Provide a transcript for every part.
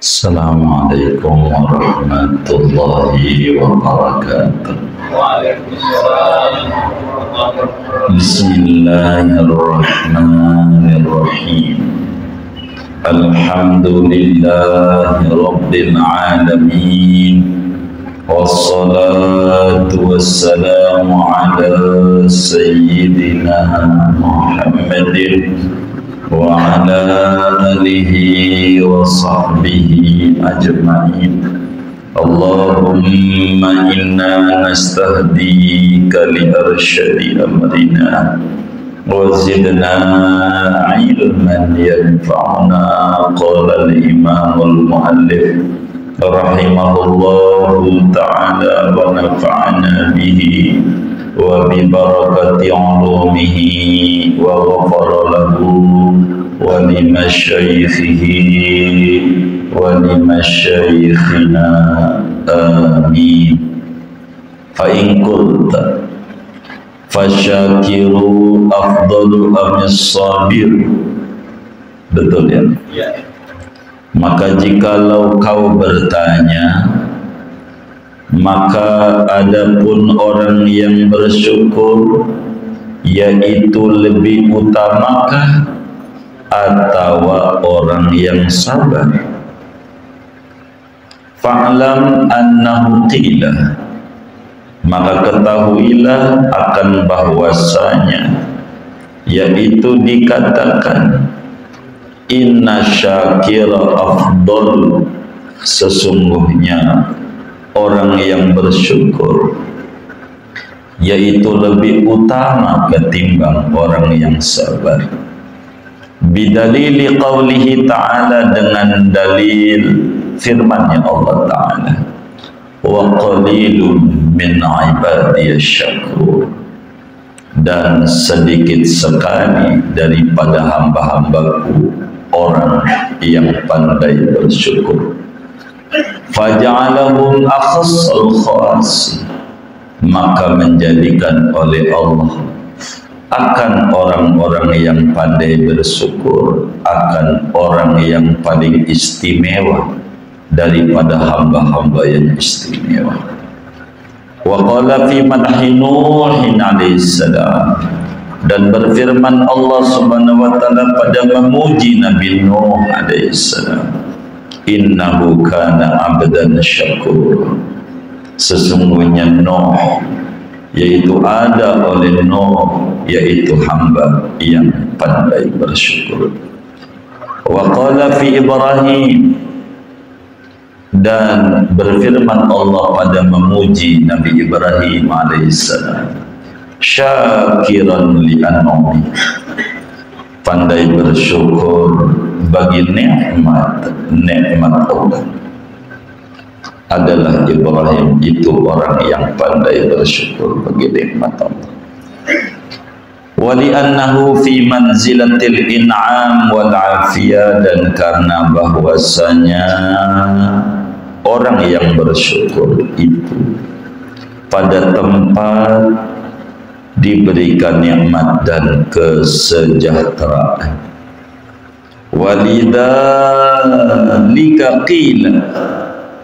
Assalamualaikum warahmatullahi wabarakatuh. Bismillahirrahmanirrahim. Alhamdulillahi rabbil alamin. Wassalatu wassalamu ala sayyidina Muhammadin wa ala alihi wa sahbihi ajma'in. Allahumma inna nastahdika li arsyadi amrina wa zidna ilman yanfa'una. Qala al-imam al-muallif rahimahullahu ta'ala wa nafa'ana bihi wa bi barakati ulumihi wa ghafara lahu wa li masyayikhihi wa li masyayikhina amin. Fa in qulta fasyakiru afdalu amis sabir. Betul ya? Maka jikalau kau bertanya, maka adapun orang yang bersyukur yaitu lebih utamakah atau orang yang sabar? Fa'lam annahu qila, maka ketahuilah akan bahwasanya yaitu dikatakan inna syakira afdal, sesungguhnya orang yang bersyukur yaitu lebih utama ketimbang orang yang sabar. Bidalili qawlihi ta'ala, dengan dalil firman-Nya Allah Ta'ala, wa qalilun min ibadiyasy syakur, dan sedikit sekali daripada hamba-hambaku orang yang pandai bersyukur. Faja'alahum akhassal khas, maka menjadikan oleh Allah akan orang-orang yang pandai bersyukur akan orang yang paling istimewa daripada hamba-hamba yang istimewa. Wa qala fi madhi Nuhin alaihi salam, dan berfirman Allah Subhanahu wa taala pada memuji Nabi Nuh alaihi salam, innahu kana abdan syakur, sesungguhnya Nuh yaitu ada oleh Nuh yaitu hamba yang pandai bersyukur. Wa qala fi Ibrahim, dan berfirman Allah pada memuji Nabi Ibrahim alaihissalam, syakiran li an'ami, pandai bersyukur bagi nikmat Allah. Adalah Ibrahim itu orang yang pandai bersyukur bagi nikmat Allah. Wa li annahu fi manzilatil in'am wal afiyah, dan karena bahwasanya orang yang bersyukur itu pada tempat diberikan nikmat dan kesejahteraan. Walidzalika qila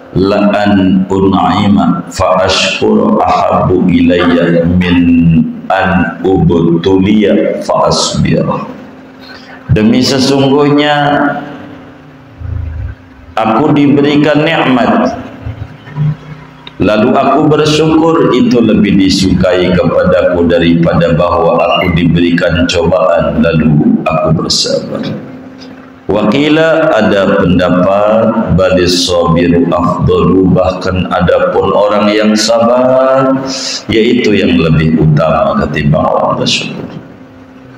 la an un'ima fa ashkuru ahabbu ilayya min an ubtuliya fa asbir. Demi sesungguhnya aku diberikan nikmat lalu aku bersyukur, itu lebih disukai kepadaku daripada bahwa aku diberikan cobaan lalu aku bersabar. Wakila, ada pendapat balis sabiru afdalu, bahkan adapun orang yang sabar yaitu yang lebih utama ketimbang orang bersyukur.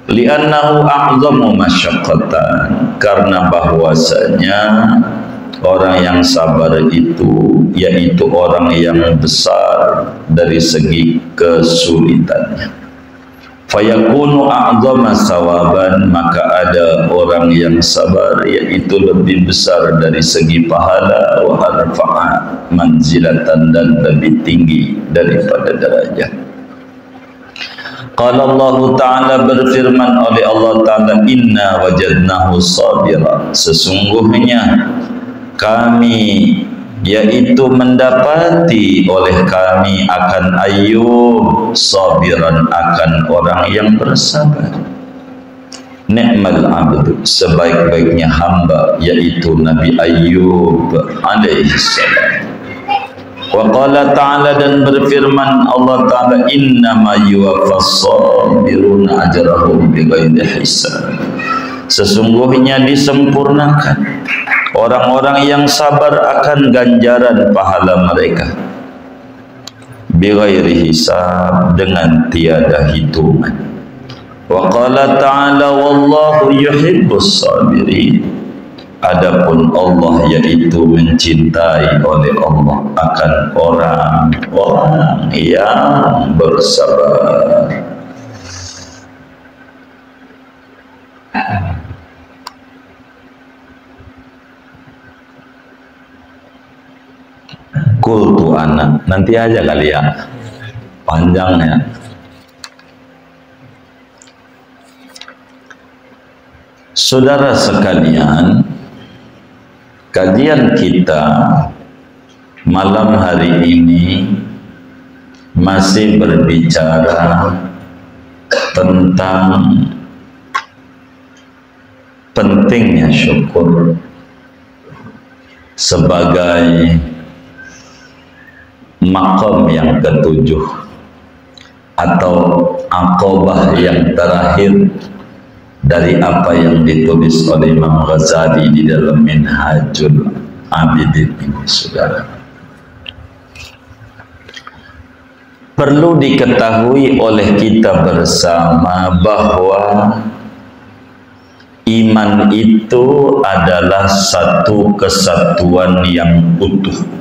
Li'annahu a'zamu masyaqqatan, karena bahwasanya orang yang sabar itu yaitu orang yang besar dari segi kesulitannya. Fayakunu a'zama sawaban, maka ada orang yang sabar yaitu lebih besar dari segi pahala, wa arfa'a manzilatan, dan lebih tinggi daripada derajat. Qala Allah Ta'ala, berfirman oleh Allah Ta'ala, inna wajadnahu sabira, sesungguhnya kami, yaitu mendapati oleh kami akan Ayub sabiran, akan orang yang bersabar. Ni'mal abdu, sebaik-baiknya hamba, yaitu Nabi Ayub alaihi salam. Wa qala ta'ala, dan berfirman Allah ta'ala, innama yuwaffas sabiruna ajrahum bighairi hisab, sesungguhnya disempurnakan orang-orang yang sabar akan ganjaran pahala mereka bighairi hisab, dengan tiada hitungan. Wa qala ta'ala wallahu yuhibbus sabirin, adapun Allah yaitu mencintai oleh Allah akan orang-orang yang bersabar. Kultu anak, nanti aja kali ya panjangnya. Saudara sekalian, kajian kita malam hari ini masih berbicara tentang pentingnya syukur sebagai maqam yang ketujuh atau aqabah yang terakhir dari apa yang ditulis oleh Imam Ghazali di dalam Minhajul Abidin ini. Saudara, perlu diketahui oleh kita bersama bahwa iman itu adalah satu kesatuan yang utuh.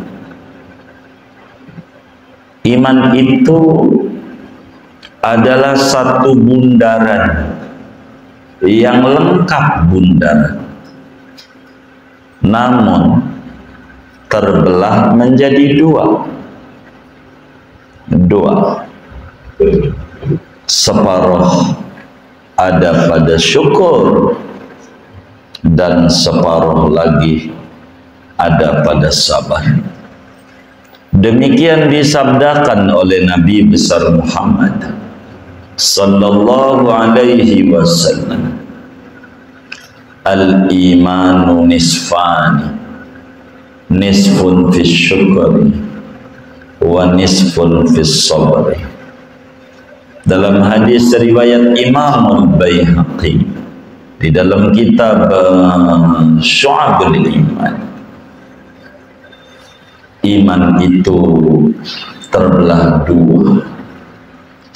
Iman itu adalah satu bundaran yang lengkap bundaran, namun terbelah menjadi dua. Separuh ada pada syukur dan separuh lagi ada pada sabar. Demikian disabdakan oleh Nabi besar Muhammad sallallahu alaihi wasallam, al-imanu nisfani, nisfun fi syukri wa nisfun fi sabri. Dalam hadis riwayat Imam Al-Baihaqi di dalam kitab Syu'abul Iman, iman itu terbelah dua,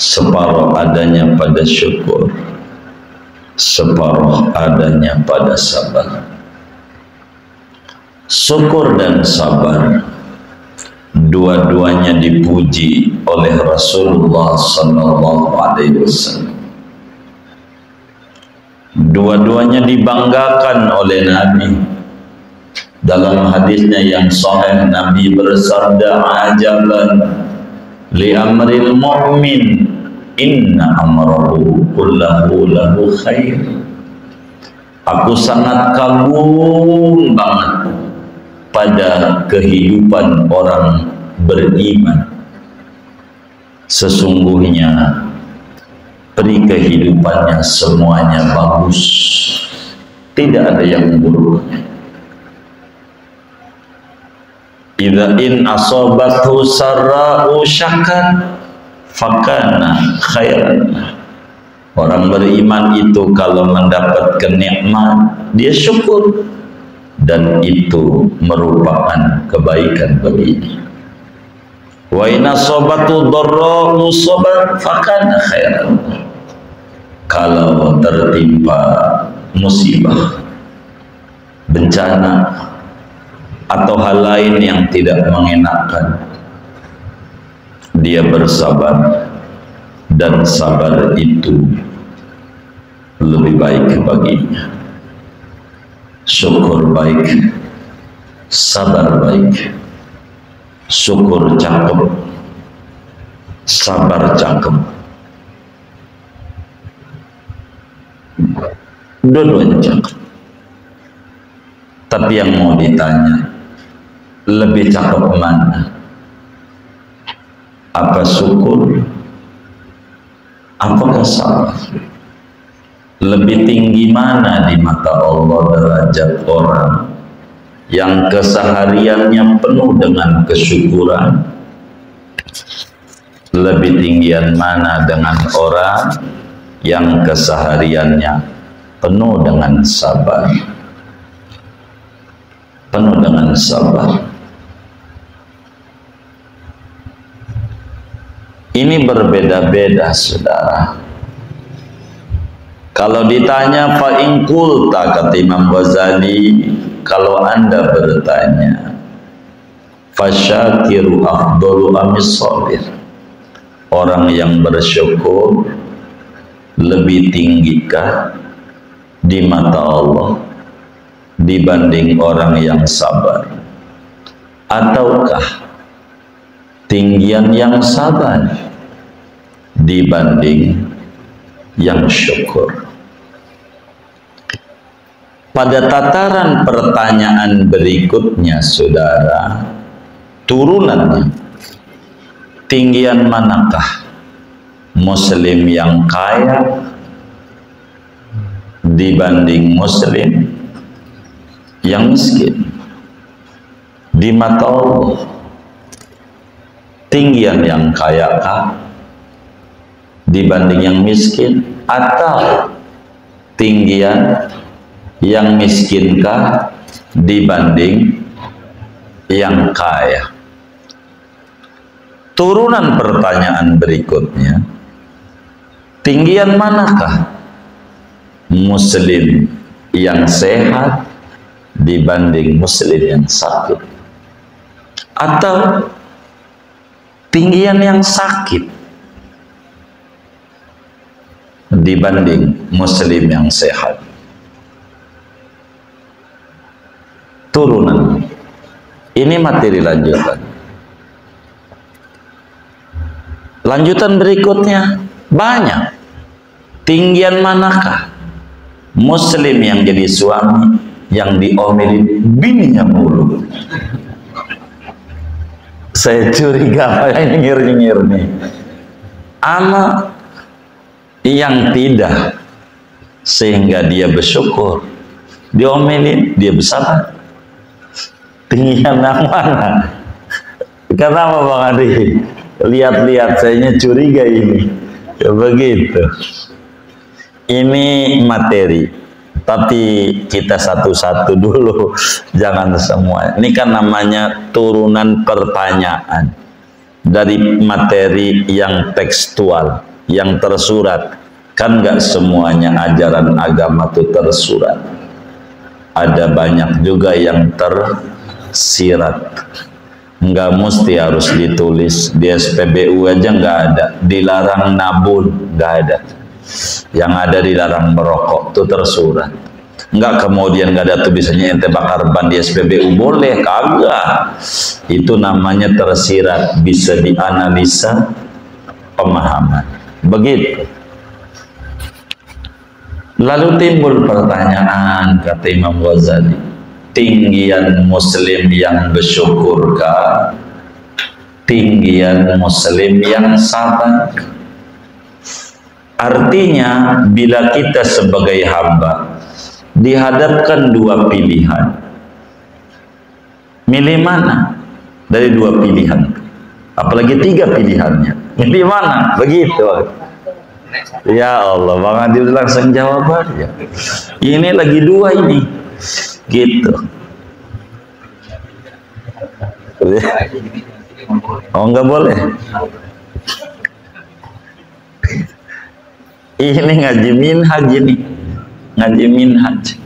separuh adanya pada syukur, separuh adanya pada sabar. Syukur dan sabar dua-duanya dipuji oleh Rasulullah sallallahu alaihi wasallam. Dua-duanya dibanggakan oleh Nabi. Dalam hadisnya yang sahih, Nabi bersabda, ajaban li amril mu'min, inna amrahu kullahu lahu khair. Aku sangat kagum banget pada kehidupan orang beriman. Sesungguhnya peri kehidupannya semuanya bagus, tidak ada yang buruknya. Idza in asabathu sarra'u syakar fakana khairan. Orang beriman itu kalau mendapatkan nikmat dia syukur, dan itu merupakan kebaikan baginya. Wa in asabathu dharra'u sabar fakana khairan. Kalau tertimpa musibah, bencana, atau hal lain yang tidak mengenakan, dia bersabar, dan sabar itu lebih baik baginya. Syukur baik, sabar baik. Syukur cakep, sabar cakep, dua-duanya cakep. Tapi yang mau ditanya, lebih cakep mana? Apa syukur? Apakah sabar? Lebih tinggi mana di mata Allah derajat orang yang kesehariannya penuh dengan kesyukuran? Lebih tinggian mana dengan orang yang kesehariannya penuh dengan sabar? Penuh dengan sabar. Ini berbeda-beda, saudara. Kalau ditanya fa in qulta, kata Imam Ghazali, kalau Anda bertanya, fasyakiru afdalu amis sabir, orang yang bersyukur lebih tinggikah di mata Allah dibanding orang yang sabar? Ataukah tinggian yang sabar dibanding yang syukur? Pada tataran pertanyaan berikutnya, saudara, turunannya, tinggian manakah muslim yang kaya dibanding muslim yang miskin di mata Allah? Tinggian yang kaya kah dibanding yang miskin, atau tinggian yang miskinkah dibanding yang kaya? Turunan pertanyaan berikutnya, tinggian manakah muslim yang sehat dibanding muslim yang sakit, atau tinggian yang sakit dibanding muslim yang sehat? Turunan. Ini materi lanjutan. Lanjutan berikutnya banyak. Tinggian manakah muslim yang jadi suami yang diomelin bininya mulu? Saya curiga yang nyengir-nyengir nih. Ama yang tidak, sehingga dia bersyukur, diomelin dia bersabar. Tinggian yang mana? Kenapa Bang Adi? Lihat-lihat, sayanya curiga ini. Ya, begitu. Ini materi, tapi kita satu-satu dulu, jangan semua. Ini kan namanya turunan pertanyaan dari materi yang tekstual, yang tersurat. Kan nggak semuanya ajaran agama itu tersurat. Ada banyak juga yang tersirat. Nggak mesti harus ditulis. Di SPBU aja nggak ada. Dilarang nabung, nggak ada. Yang ada dilarang merokok, itu tersurat. Nggak kemudian nggak ada tulisannya ente bakar ban di SPBU, boleh, kagak. Itu namanya tersirat, bisa dianalisa pemahaman. Begitu. Lalu timbul pertanyaan, kata Imam Ghazali, tinggian muslim yang bersyukurkah? Tinggian muslim yang sabar? Artinya, bila kita sebagai hamba dihadapkan dua pilihan, milih mana dari dua pilihan? Apalagi tiga pilihannya, milih mana? Begitu. Ya Allah, Bang Adil langsung jawabannya. Ini lagi dua ini, gitu. Oh, nggak boleh. Ini ngaji minhaj ini, ngaji minhaj.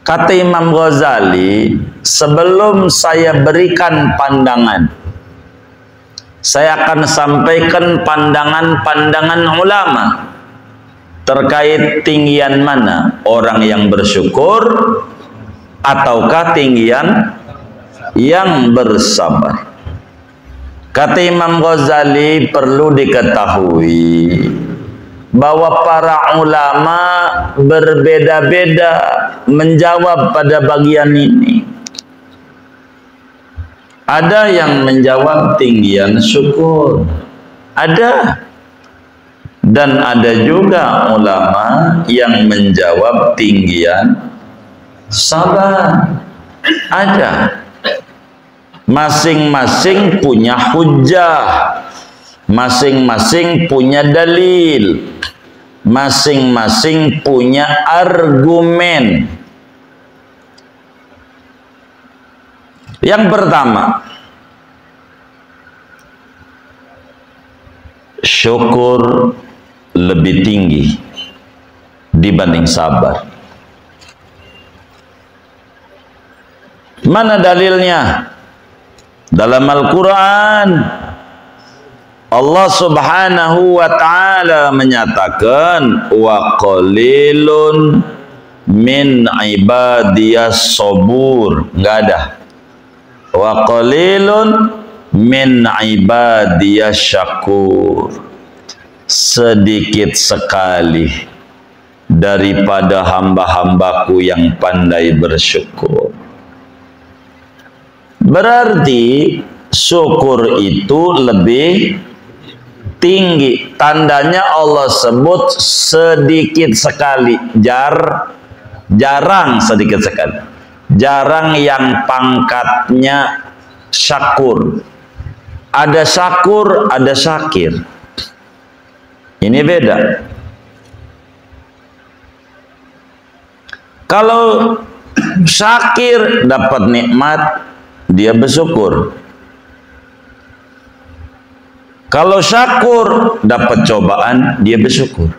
Kata Imam Ghazali, sebelum saya berikan pandangan, saya akan sampaikan pandangan-pandangan ulama terkait tinggian mana orang yang bersyukur ataukah tinggian yang bersabar. Kata Imam Ghazali, perlu diketahui bahwa para ulama berbeda-beda menjawab pada bagian ini. Ada yang menjawab tinggian syukur, ada. Dan ada juga ulama yang menjawab tinggian sabar, ada. Masing-masing punya hujjah, masing-masing punya dalil, masing-masing punya argumen. Yang pertama, syukur lebih tinggi dibanding sabar. Mana dalilnya? Dalam Al-Quran, Allah Subhanahu wa ta'ala menyatakan, wa qalilun min ibadiyas sabur. Enggak ada. Wa qalilun min ibadiyas syakur. Sedikit sekali daripada hamba-hambaku yang pandai bersyukur. Berarti syukur itu lebih tinggi. Tandanya Allah sebut sedikit sekali, jarang sedikit sekali. Jarang yang pangkatnya syakur. Ada syakur, ada syakir. Ini beda. Kalau syakir dapat nikmat, dia bersyukur. Kalau syakur dapat cobaan, dia bersyukur.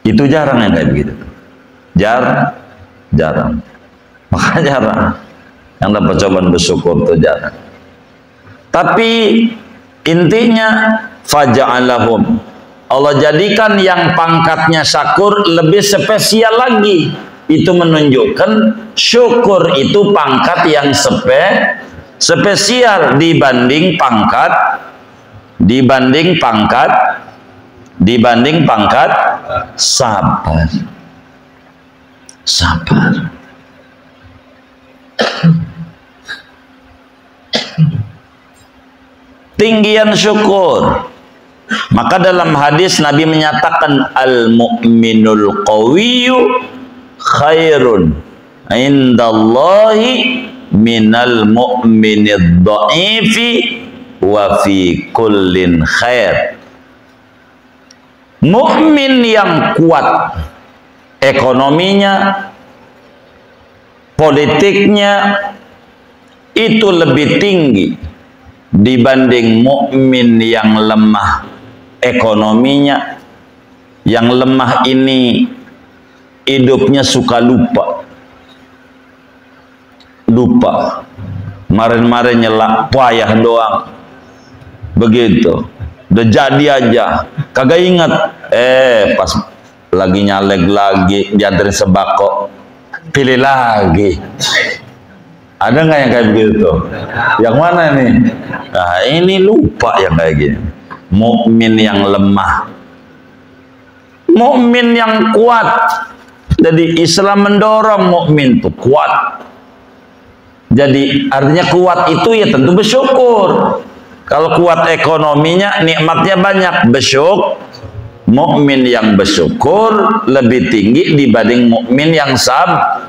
Itu jarang yang kayak begitu. Jarang. Maka jarang yang dapat cobaan bersyukur itu jarang. Tapi intinya faja'alahum, Allah jadikan yang pangkatnya syakur lebih spesial lagi. Itu menunjukkan syukur itu pangkat yang spesial dibanding pangkat sabar. Tinggian syukur. Maka dalam hadis Nabi menyatakan al-mu'minul qawiyyu khairun indallahi minal mu'minid dha'ifi wa fi kullin khair. Mukmin yang kuat ekonominya, politiknya itu lebih tinggi dibanding mukmin yang lemah ekonominya. Yang lemah ini hidupnya suka lupa. Kemarin-kemarin nyelak payah doang. Begitu. Udah jadi aja. Kagak ingat. Pas lagi nyalek lagi, diantarin sembako, pilih lagi. Ada nggak yang kayak begitu? Yang mana nih? Nah, ini lupa yang kayak gini. Mukmin yang lemah. Mukmin yang kuat. Jadi Islam mendorong mukmin itu kuat. Jadi artinya kuat itu ya tentu bersyukur. Kalau kuat ekonominya, nikmatnya banyak, mukmin yang bersyukur lebih tinggi dibanding mukmin yang sabar.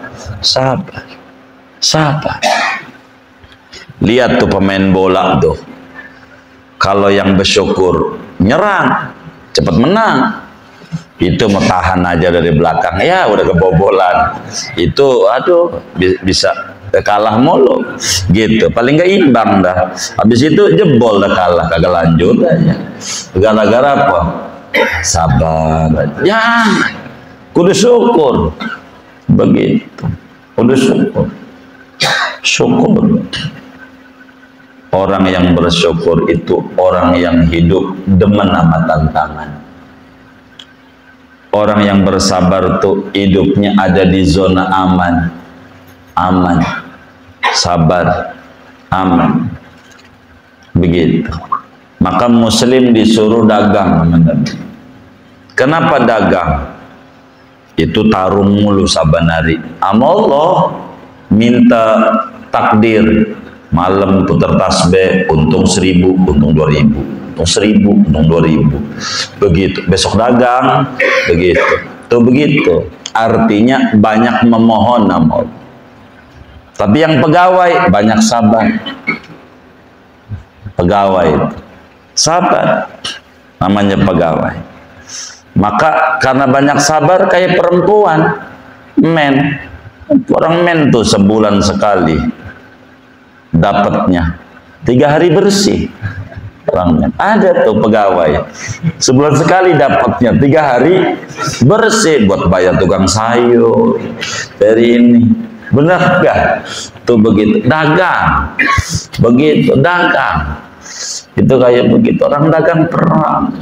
Lihat tuh pemain bola tuh. Kalau yang bersyukur nyerang, cepat menang. Itu mau tahan aja dari belakang, ya udah kebobolan. Itu bisa kalah mulu gitu, paling nggak imbang dah. Habis itu jebol dah, kalah, kagak lanjut aja. Gara-gara apa? Sabar. Ya, kudu syukur. Begitu. Kudu syukur. Orang yang bersyukur itu orang yang hidup demen sama tantangan. Orang yang bersabar tuh hidupnya ada di zona aman, sabar, aman. Begitu. Maka muslim disuruh dagang. Kenapa dagang? Itu tarung mulu sabanari. Allah minta takdir. Malam putar tasbih, untung 1000, untung 2000, untung 1000, untung 2000. Begitu. Besok dagang, begitu. Tuh begitu. Artinya banyak memohon sama Allah. Tapi yang pegawai banyak sabar. Pegawai itu sabar, namanya pegawai. Maka karena banyak sabar kayak perempuan, men, orang men tuh sebulan sekali dapatnya 3 hari bersih. Orang men ada tuh pegawai sebulan sekali dapatnya 3 hari bersih buat bayar tukang sayur dari ini. Benar gak? Tuh begitu dagang, begitu dagang. Itu kayak begitu orang dagang perang.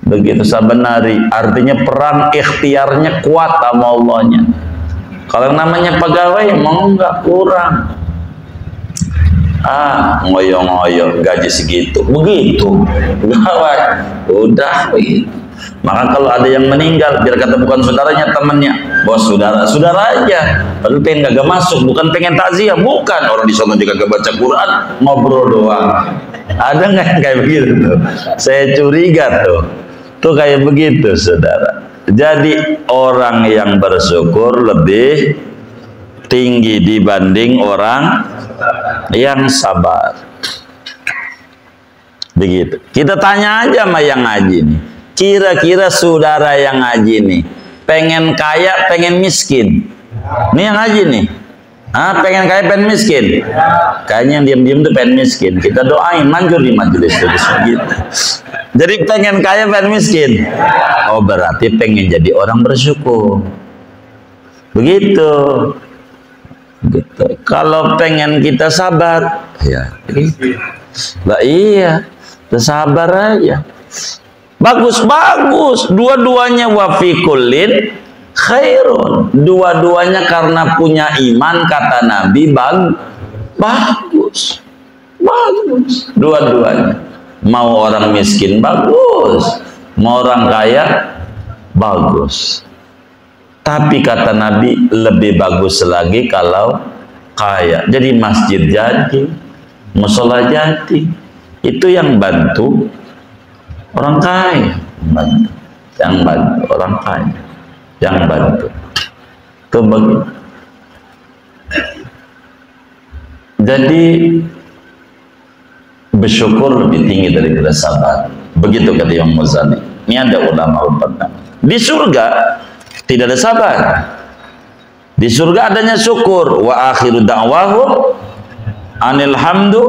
Begitu sabanari, artinya perang ikhtiarnya kuat sama Allahnya. Kalau namanya pegawai mau nggak kurang. Ngoyo-ngoyo gaji segitu, begitu. Pegawai, udah begitu. Maka kalau ada yang meninggal, biar kata bukan saudaranya, temannya, bos saudara aja. Padahal pengen gak masuk, bukan pengen takziah, bukan. Orang di sana juga gak baca Quran, ngobrol doang. Ada nggak yang kayak begitu tuh? Saya curiga tuh. Tuh kayak begitu, saudara. Jadi orang yang bersyukur lebih tinggi dibanding orang yang sabar. Begitu. Kita tanya aja sama yang ngaji nih. Kira-kira saudara yang ngaji nih, pengen kaya, pengen miskin? Nih yang ngaji nih. Pengen kaya, pengen miskin? Kayaknya yang diam-diam tuh pengen miskin. Kita doain manjur di majelis gitu. Jadi pengen kaya, pengen miskin? Oh berarti pengen jadi orang bersyukur. Begitu. Gitu. Kalau pengen kita sabar, ya. Lah iya, sabar aja. Bagus, dua-duanya wafikulin khairun. Dua-duanya karena punya iman, kata Nabi, bagus. Dua-duanya. Mau orang miskin bagus, mau orang kaya bagus. Tapi kata Nabi lebih bagus lagi kalau kaya. Jadi masjid jadi, musola jadi. Itu yang bantu orang kaya, yang bantu orang kaya, yang bantu. Itu begitu. Jadi bersyukur lebih tinggi daripada sabar. Begitu kata Imam Ghazali. Ini ada ulama ulama. Di surga tidak ada sabar. Di surga adanya syukur. Wa akhiru da'wahum anil hamdu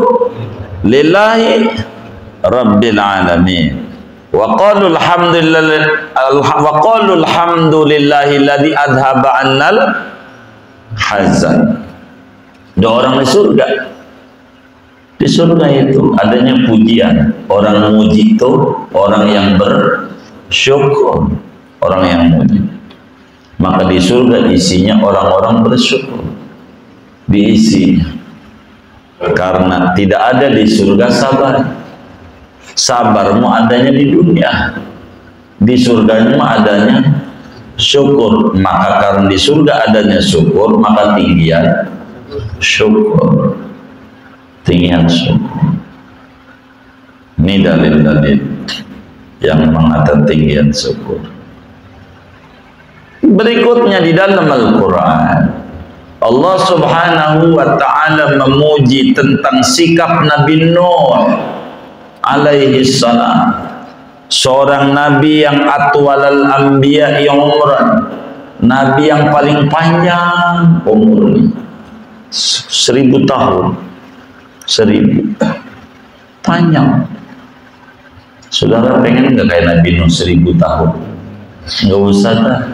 lillahi rabbil alamin. Wa qalu alhamdulillahi alladzi adhaba annal hazan. Doa orang di surga. Di surga itu adanya pujian. Orang muji itu orang yang bersyukur, orang yang muji. Maka di surga isinya orang-orang bersyukur. Diisi. Karena tidak ada di surga sabar. Sabarmu adanya di dunia. Di surganya adanya syukur. Maka karena di surga adanya syukur, maka tinggian syukur. Tinggian syukur. Ini dalil-dalil yang mengatakan tinggian syukur. Berikutnya di dalam Al-Quran, Allah Subhanahu wa ta'ala memuji tentang sikap Nabi Nuh alaihi salam, seorang nabi yang atwalal anbiya umran, nabi yang paling panjang umurnya, 1000 tahun. 1000 panjang. Saudara pengen nggak kayak Nabi Nuh 1000 tahun? Nggak usah dah.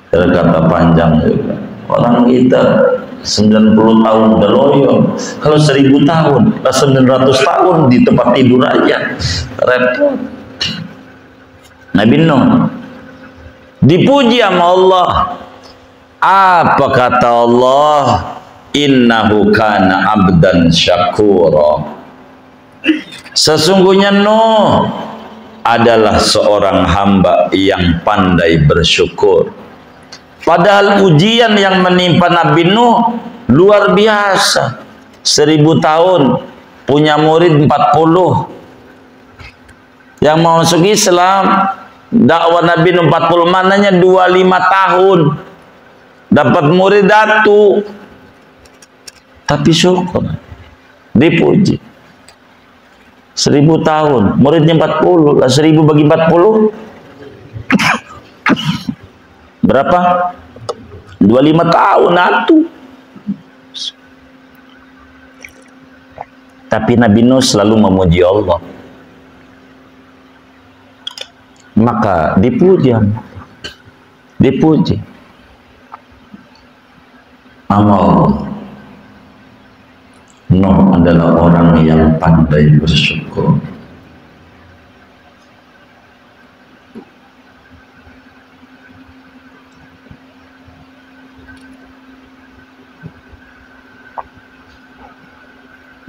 Kata panjang juga. Orang kita 90 tahun udah loyo. Kalau 1000 tahun, 900 tahun di tempat tidur aja repot. Nabi Nuh dipuji sama Allah. Apa kata Allah? Innahu kana abdan syakura. Sesungguhnya Nuh adalah seorang hamba yang pandai bersyukur. Padahal ujian yang menimpa Nabi Nuh luar biasa. 1000 tahun punya murid 40. Yang mau masuk Islam, dakwah Nabi Nuh 40, mananya 25 tahun. Dapat murid datu. Tapi syukur, dipuji. 1000 tahun, muridnya 40, lah 1000 bagi 40 berapa? 25 tahun atu. Tapi Nabi Nuh selalu memuji Allah, maka dipuji. Amal Nuh adalah orang yang pandai bersyukur.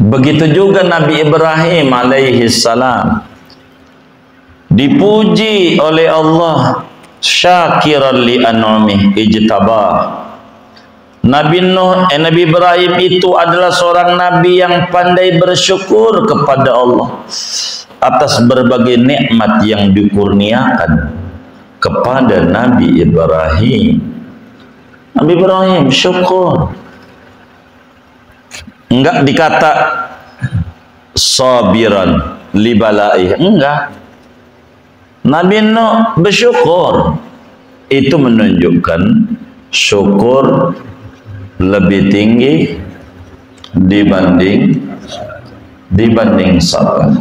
Begitu juga Nabi Ibrahim alaihi salam dipuji oleh Allah, syakiran li an'amih ijtabah. Nabi Ibrahim itu adalah seorang nabi yang pandai bersyukur kepada Allah atas berbagai nikmat yang dikurniakan kepada Nabi Ibrahim. Nabi Ibrahim syukur. Enggak dikata sabiran libalaih, enggak. Nabi Nuh bersyukur. Itu menunjukkan syukur lebih tinggi dibanding sabar.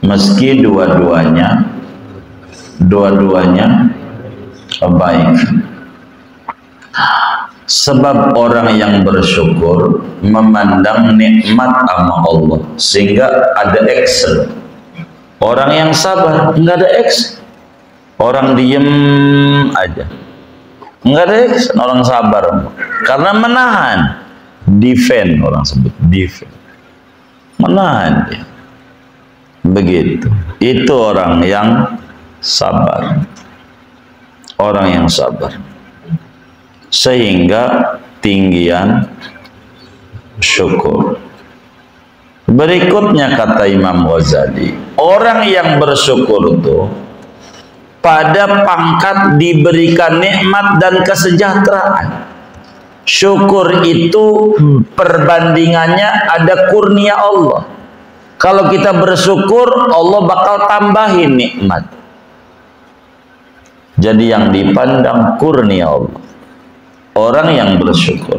Meski dua-duanya baik. Sebab orang yang bersyukur memandang nikmat sama Allah sehingga ada action. Orang yang sabar enggak ada action. Orang diem aja. Enggak ada action orang sabar. Karena menahan, defend orang sebut, defend. Menahan dia. Begitu. Itu orang yang sabar. Orang yang sabar. Sehingga tinggian syukur. Berikutnya kata Imam Ghazali, orang yang bersyukur itu pada pangkat diberikan nikmat dan kesejahteraan. Syukur itu perbandingannya ada kurnia Allah. Kalau kita bersyukur, Allah bakal tambahin nikmat. Jadi yang dipandang kurnia Allah. Orang yang bersyukur.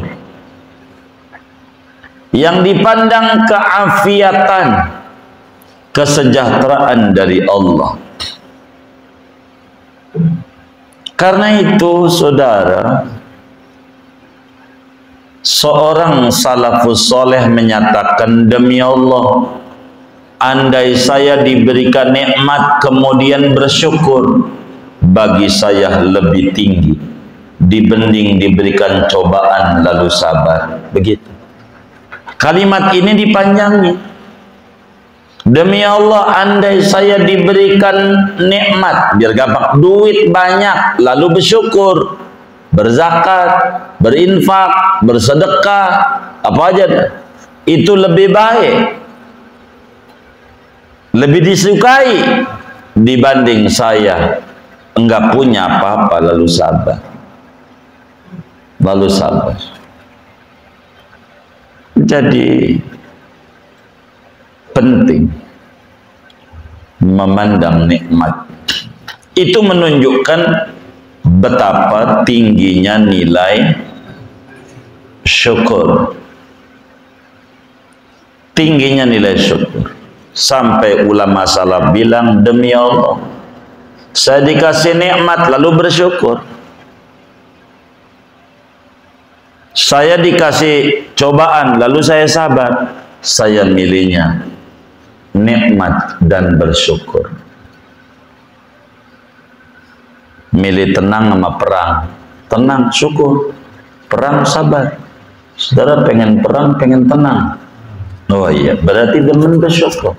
Yang dipandang keafiatan, kesejahteraan dari Allah. Karena itu saudara, seorang salafus soleh menyatakan, demi Allah, andai saya diberikan nikmat kemudian bersyukur, bagi saya lebih tinggi dibanding diberikan cobaan lalu sabar. Begitu. Kalimat ini dipanjangi. Demi Allah, andai saya diberikan nikmat, biar gampang, duit banyak, lalu bersyukur, berzakat, berinfak, bersedekah, apa aja, itu lebih baik, lebih disukai dibanding saya enggak punya apa-apa lalu sabar. Lalu sabar. Jadi penting memandang nikmat. Itu menunjukkan betapa tingginya nilai syukur. Tingginya nilai syukur. Sampai ulama salaf bilang, demi Allah, saya dikasih nikmat lalu bersyukur. Saya dikasih cobaan lalu saya sabar. Saya milihnya nikmat dan bersyukur. Milih tenang sama perang. Tenang, syukur. Perang, sabar. Saudara pengen perang, pengen tenang. Oh iya, berarti demen bersyukur.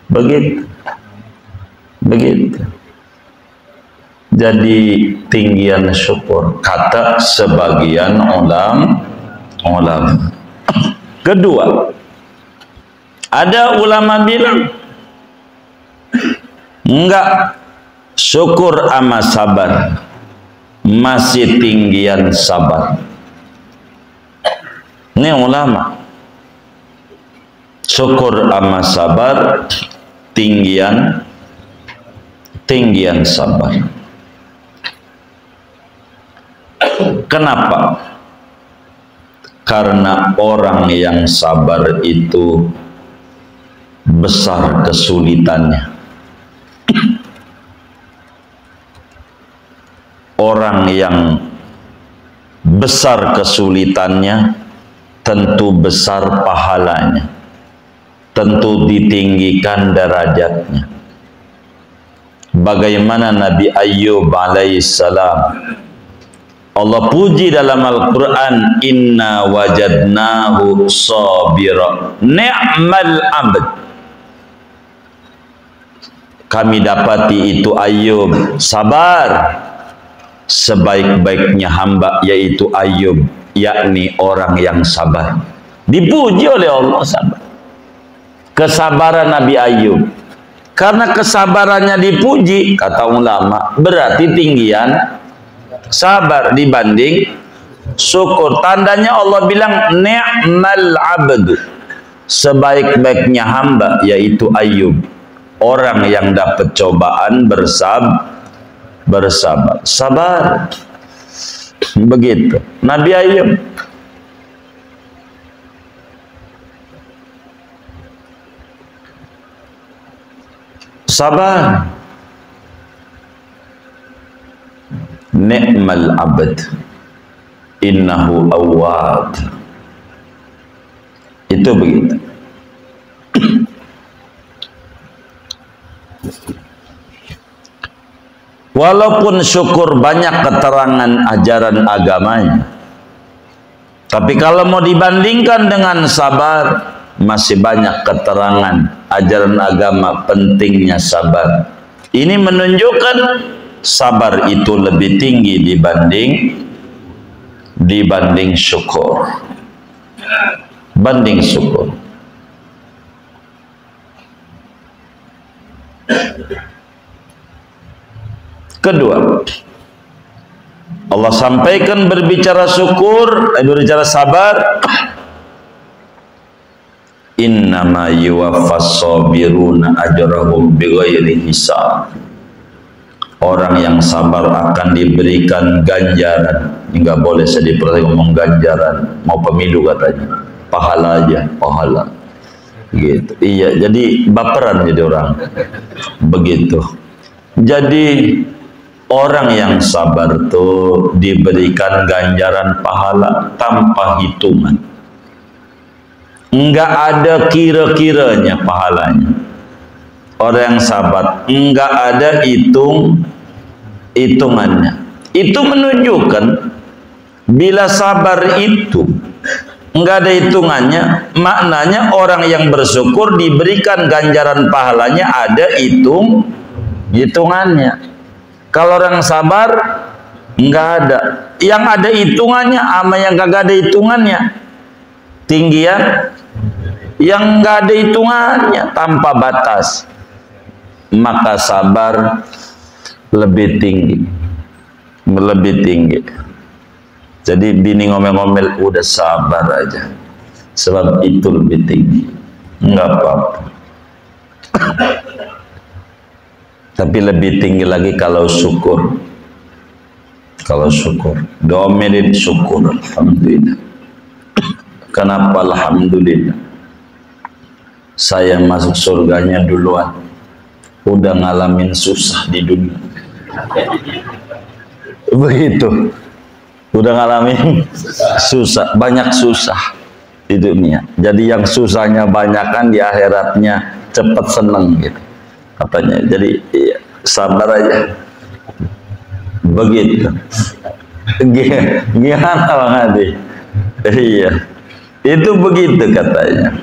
Begitu. Begitu. Jadi tinggian syukur kata sebagian ulama. Kedua, ada ulama bilang enggak, syukur ama sabar masih tinggian sabar. Ini ulama. Syukur ama sabar tinggian sabar. Kenapa? Karena orang yang sabar itu besar kesulitannya. Orang yang besar kesulitannya tentu besar pahalanya, tentu ditinggikan derajatnya. Bagaimana Nabi Ayyub alaihissalam, Allah puji dalam Al-Quran, inna wajadnahu sabira ni'mal abd. Kami dapati itu Ayyub sabar, sebaik-baiknya hamba yaitu Ayyub, yakni orang yang sabar. Dipuji oleh Allah sabar. Kesabaran Nabi Ayyub. Karena kesabarannya dipuji, kata ulama, berarti tinggian sabar dibanding syukur. Tandanya Allah bilang ni'mal abdu, sebaik-baiknya hamba yaitu Ayyub, orang yang dapat cobaan bersabar. Sabar. Begitu Nabi Ayyub. Sabar. Ni'mal abd innahu awwab. Itu begitu. Walaupun syukur banyak keterangan ajaran agamanya, tapi kalau mau dibandingkan dengan sabar, masih banyak keterangan ajaran agama pentingnya sabar. Ini menunjukkan sabar itu lebih tinggi dibanding syukur. Banding syukur. Kedua, Allah sampaikan berbicara syukur, berbicara sabar, innama yuwaffas sabiruna ajrahum bighairi hisab. Orang yang sabar akan diberikan ganjaran. Enggak boleh saya ngomong ganjaran, mau pemilu katanya. Pahala aja, pahala. Gitu. Iya, jadi baperan jadi orang. Begitu. Jadi orang yang sabar tuh diberikan ganjaran pahala tanpa hitungan. Enggak ada kira-kiranya pahalanya. Orang yang sabar enggak ada hitungannya. Itu menunjukkan bila sabar itu enggak ada hitungannya, maknanya orang yang bersyukur diberikan ganjaran pahalanya ada hitungannya. Kalau orang sabar enggak ada. Yang ada hitungannya sama yang kagak ada hitungannya. Tinggian yang enggak ada hitungannya tanpa batas. Maka sabar lebih tinggi. Lebih tinggi. Jadi bini ngomel-ngomel udah sabar aja. Sebab itu lebih tinggi. Enggak apa-apa. Tapi lebih tinggi lagi kalau syukur. Kalau syukur, domelin syukur, alhamdulillah. Kenapa alhamdulillah? Saya masuk surganya duluan. Udah ngalamin susah di dunia. Begitu. Udah ngalamin susah, banyak susah di dunia. Jadi yang susahnya banyak kan di akhiratnya cepat seneng gitu. Katanya, jadi iya, sabar aja. Begitu. Gimana Bang Adi? Iya, itu begitu katanya.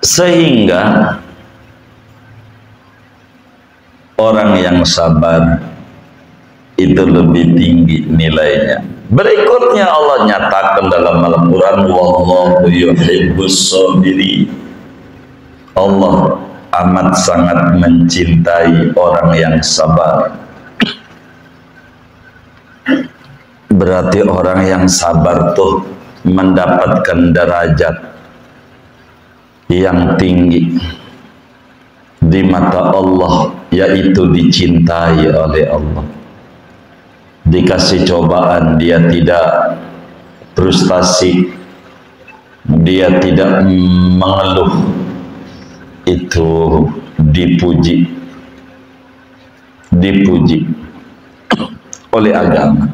Sehingga orang yang sabar itu lebih tinggi nilainya. Berikutnya Allah nyatakan dalam Al-Quran, wallahu yuhibbus sabirin. Allah amat sangat mencintai orang yang sabar. Berarti orang yang sabar tuh mendapatkan derajat yang tinggi di mata Allah, yaitu dicintai oleh Allah. Dikasih cobaan dia tidak frustasi, dia tidak mengeluh, itu dipuji oleh agama,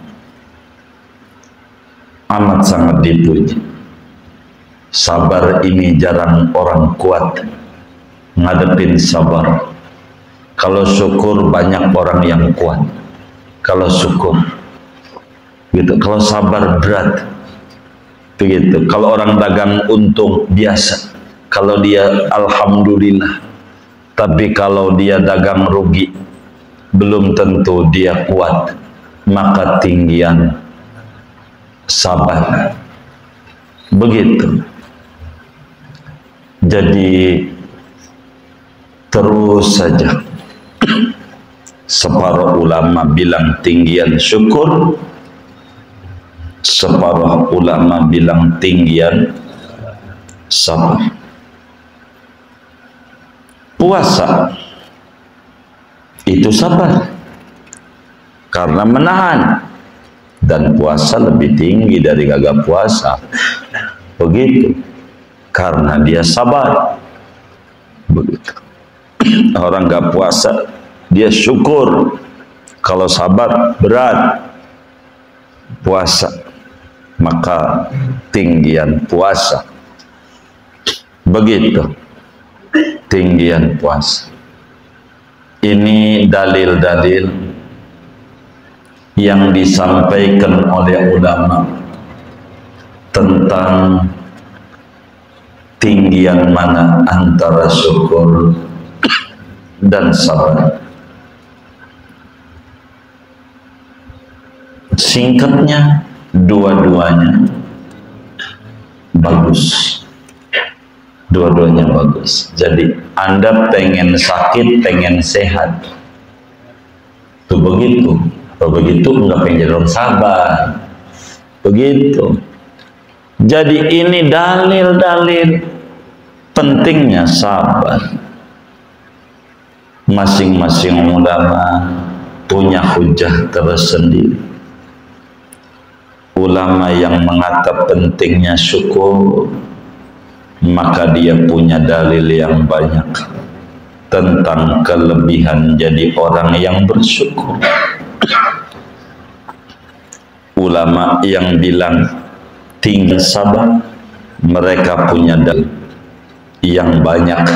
amat sangat dipuji. Sabar ini jarang orang kuat ngadepin sabar. Kalau syukur banyak orang yang kuat. Kalau syukur gitu, kalau sabar berat begitu. Kalau orang dagang untung biasa, kalau dia alhamdulillah. Tapi kalau dia dagang rugi, belum tentu dia kuat. Maka tinggian sabar. Begitu. Jadi terus saja. Separuh ulama bilang tinggian syukur, separuh ulama bilang tinggian sabar. Puasa itu sabar karena menahan, dan puasa lebih tinggi dari gagap puasa. Begitu, karena dia sabar. Begitu. Orang gak puasa dia syukur, kalau sabar berat puasa, maka tinggian puasa. Begitu tinggian puasa. Ini dalil-dalil yang disampaikan oleh ulama tentang tinggian mana antara syukur dan sabar. Singkatnya, dua-duanya bagus. Dua-duanya bagus. Jadi Anda pengen sakit, pengen sehat, tuh begitu. Kalau begitu nggak pengen jadi orang sabar. Begitu. Jadi ini dalil-dalil pentingnya sabar. Masing-masing ulama punya hujah tersendiri. Ulama yang mengatakan pentingnya syukur, maka dia punya dalil yang banyak tentang kelebihan jadi orang yang bersyukur. Ulama yang bilang tinggi sabar, mereka punya dalil yang banyak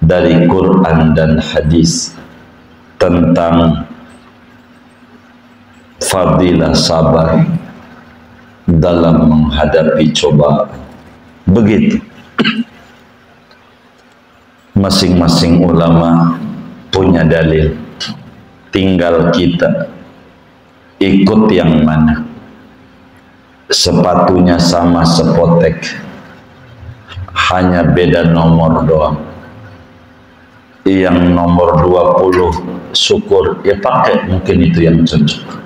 dari Quran dan hadis tentang fadilah sabar dalam menghadapi cobaan. Begitu. Masing-masing ulama punya dalil. Tinggal kita ikut yang mana. Sepatunya sama sepotek, hanya beda nomor doang. Yang nomor 20 syukur, ya pakai, mungkin itu yang cocok.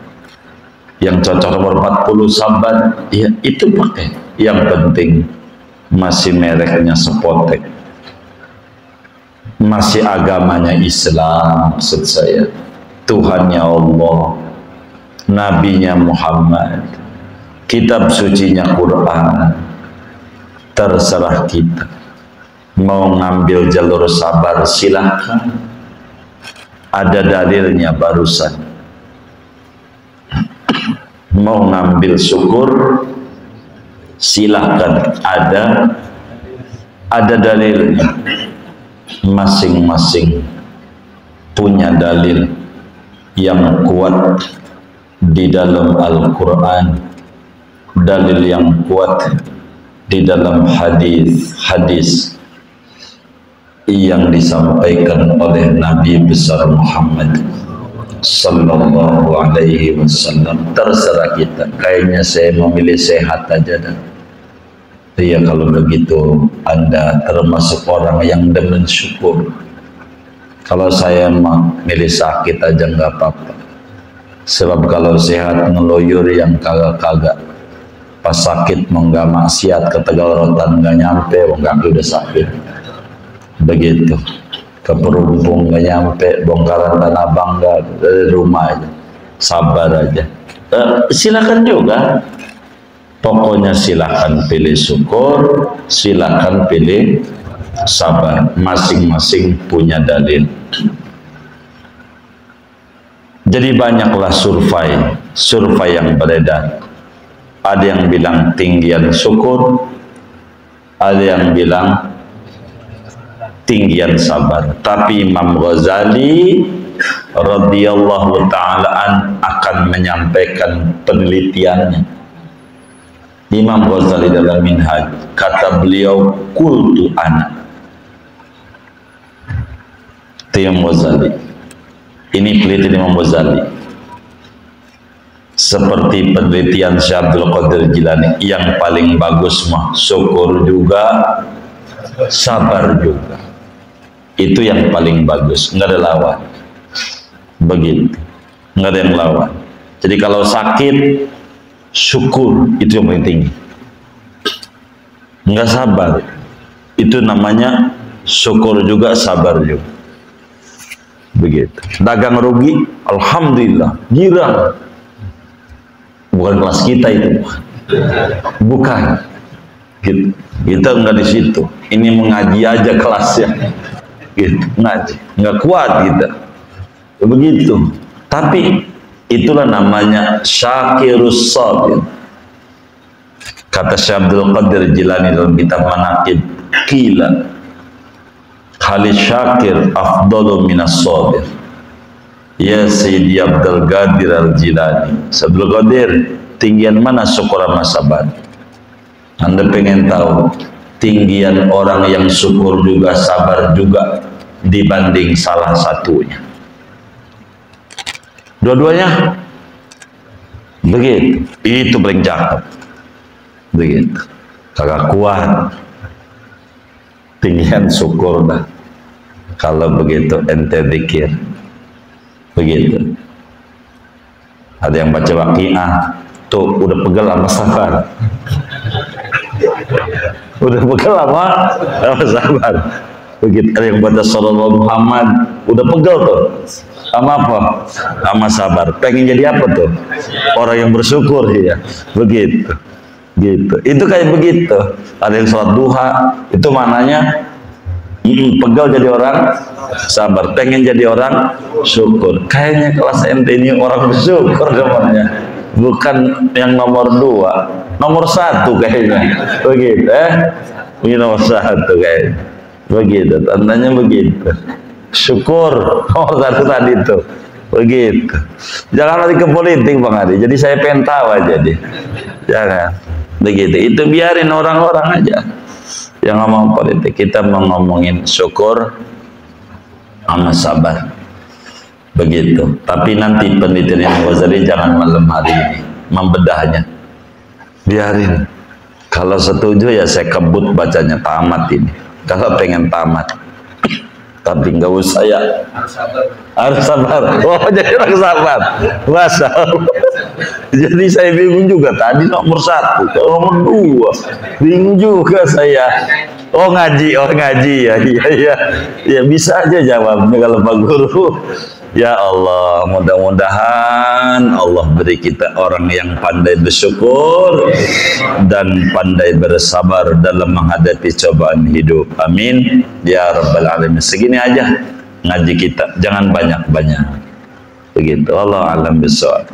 Yang cocok nomor 40 sabar, ya itu pakai. Yang penting masih mereknya sepotek, masih agamanya Islam, maksud saya Tuhannya Allah, Nabinya Muhammad, kitab sucinya Quran. Terserah kita mau ngambil jalur sabar, silahkan, ada dalilnya barusan. Mau ngambil syukur, silahkan, ada dalilnya. Masing-masing punya dalil yang kuat di dalam Al-Quran, dalil yang kuat di dalam hadis yang disampaikan oleh Nabi besar Muhammad sallallahu alaihi wasallam. Terserah kita, kayaknya saya memilih sehat aja dah. Ya kalau begitu Anda termasuk orang yang demen syukur. Kalau saya memilih sakit aja nggak apa-apa, sebab kalau sehat ngeloyor yang kagak-kagak, pas sakit menggak maksiat ke Tegal Rotan nggak nyampe, kaki udah sakit. Begitu ke Perumpung nggak nyampe, bongkaran Tanah Bangga dari rumah aja, sabar aja. Silakan juga, pokoknya silakan pilih syukur, silakan pilih sabar, masing-masing punya dalil. Jadi banyaklah survei yang beredar. Ada yang bilang tinggian syukur, ada yang bilang tinggian sabar. Tapi Imam Ghazali radhiyallahu ta'ala akan menyampaikan penelitiannya. Imam Ghazali dalam Minhaj, kata beliau, qultu ana. Imam Ghazali ini penelitian Imam Ghazali, seperti penelitian Syekh Abdul Qadir Jilani, yang paling bagus mah syukur juga, sabar juga. Itu yang paling bagus, nggak ada lawan. Begitu, nggak ada yang lawan. Jadi kalau sakit, syukur itu yang paling tinggi. Nggak sabar, itu namanya syukur juga, sabar juga. Begitu. Dagang rugi, alhamdulillah, girang. Bukan kelas kita itu, bukan. Kita nggak di situ. Ini mengaji aja kelasnya. Gitu, ngaji, nggak kuat kita. Begitu. Tapi itulah namanya syakirus sabir. Kata Syekh Abdul Qadir Jilani dalam kitab Manaqib, qila khalis syakir afdalu minas sabir. Ya Sayyidi Abdul Qadir Al-Jilani, Abdul Qadir, tinggian mana syukur sama sabar? Anda pengen tahu tinggian orang yang syukur juga, sabar juga, dibanding salah satunya. Dua-duanya begitu. Itu paling cakep. Begitu. Kagak kuat. Tinggian syukur dah. Kalau begitu ente zikir. Begitu. Ada yang baca Waqiah, tuh udah pegel sama sabar. Udah pegel sama sabar. Begitu. Ada yang baca Sallallahu Muhammad, udah pegel tuh. Sama apa? Sama sabar. Pengen jadi apa tuh? Orang yang bersyukur ya. Begitu. Gitu. Itu kayak begitu. Ada yang sholat duha, itu mananya pegel jadi orang sabar, pengen jadi orang syukur. Kayaknya kelas ente ini orang bersyukur namanya, bukan yang nomor 2, nomor 1 kayaknya. Begitu, ini nomor 1 kayaknya. Begitu, tandanya begitu. Syukur nomor 1 tadi tuh. Begitu. Jangan lari ke politik Bang Adi. Jadi saya pengen tahu aja deh. Jangan. Begitu. Itu biarin orang-orang aja yang ngomong politik. Kita mau ngomongin syukur sama sabar. Begitu. Tapi nanti penelitian Imam Ghazali jangan malam hari ini membedahnya. Biarin. Kalau setuju ya saya kebut bacanya tamat ini. Kalau pengen tamat. Tapi nggak usah ya. Harus sabar. Oh, jadi orang sabar. Masa. Jadi saya bingung juga tadi nomor 1, nomor 2. Bingung juga saya. Oh ngaji ya. Iya. Ya bisa aja jawabnya kalau Pak Guru. Ya Allah, mudah-mudahan Allah beri kita orang yang pandai bersyukur dan pandai bersabar dalam menghadapi cobaan hidup. Amin ya rabbal alamin. Segini aja ngaji kita, jangan banyak-banyak. Begitu. Allah alam bisawab.